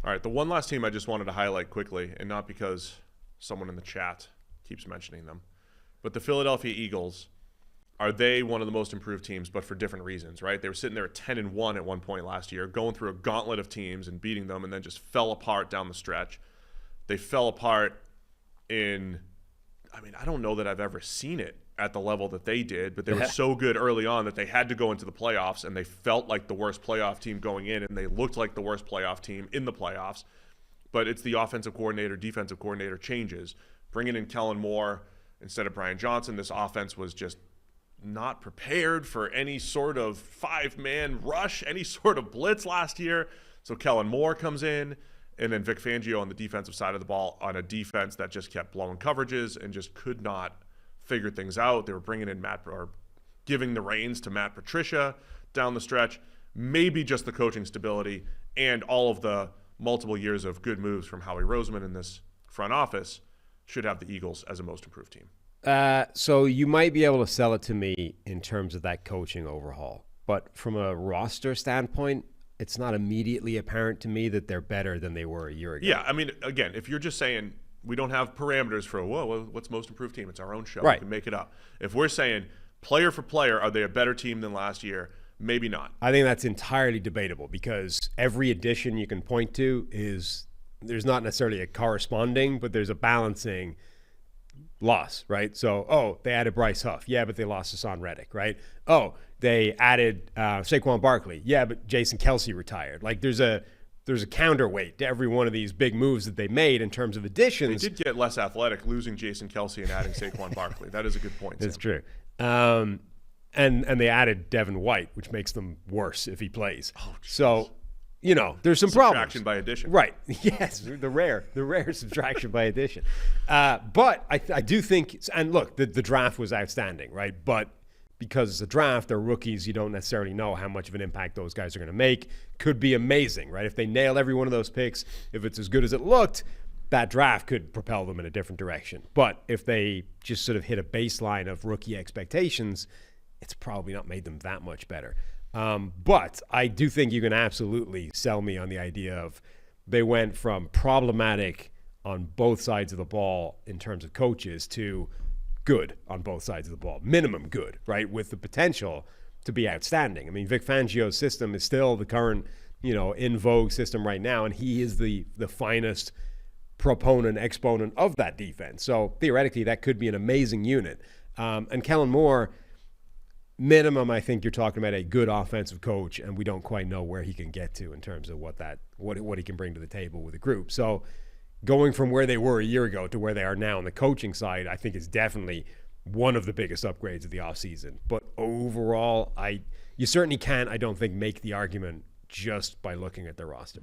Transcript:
All right, the one last team I just wanted to highlight quickly, and not because someone in the chat keeps mentioning them, but the Philadelphia Eagles, are they one of the most improved teams, but for different reasons, right? They were sitting there at 10-1 at one point last year, going through a gauntlet of teams and beating them, and then just fell apart down the stretch. They fell apart I don't know that I've ever seen it at the level that they did, but they were so good early on that they had to go into the playoffs, and they felt like the worst playoff team going in, and they looked like the worst playoff team in the playoffs. But it's the offensive coordinator, defensive coordinator changes. Bringing in Kellen Moore instead of Brian Johnson, this offense was just not prepared for any sort of five-man rush, any sort of blitz last year. So Kellen Moore comes in, and then Vic Fangio on the defensive side of the ball on a defense that just kept blowing coverages and just could not figure things out. They were bringing in giving the reins to Matt Patricia down the stretch. Maybe just the coaching stability and all of the multiple years of good moves from Howie Roseman in this front office should have the Eagles as a most improved team. So you might be able to sell it to me in terms of that coaching overhaul. But from a roster standpoint, it's not immediately apparent to me that they're better than they were a year ago. Yeah, I mean, again, if you're just saying we don't have parameters for, what's most improved team? It's our own show. Right. We can make it up. If we're saying player for player, are they a better team than last year? Maybe not. I think that's entirely debatable because every addition you can point to there's not necessarily a corresponding, but there's a balancing loss, right? So, they added Bryce Huff. Yeah, but they lost Hassan Reddick, right? Oh, they added Saquon Barkley. Yeah, but Jason Kelce retired. Like there's a counterweight to every one of these big moves that they made in terms of additions. They did get less athletic losing Jason Kelce and adding Saquon Barkley. That is a good point. That's true. And they added Devin White, which makes them worse if he plays. Oh, so, there's some subtraction problems. by addition. Right. Yes, the rare subtraction by addition. But I do think, and look, the draft was outstanding, right? But because it's a draft, they're rookies, you don't necessarily know how much of an impact those guys are going to make. Could be amazing, right? If they nail every one of those picks, if it's as good as it looked, that draft could propel them in a different direction. But if they just sort of hit a baseline of rookie expectations, it's probably not made them that much better. But I do think you can absolutely sell me on the idea of they went from problematic on both sides of the ball in terms of coaches to good on both sides of the ball, minimum good, right, with the potential to be outstanding. I mean, Vic Fangio's system is still the current, in vogue system right now, and he is the finest exponent of that defense. So theoretically, that could be an amazing unit. And Kellen Moore, minimum, I think you're talking about a good offensive coach, and we don't quite know where he can get to in terms of what he can bring to the table with a group. So going from where they were a year ago to where they are now on the coaching side, I think is definitely one of the biggest upgrades of the offseason. But overall, you certainly can't, I don't think, make the argument just by looking at their roster.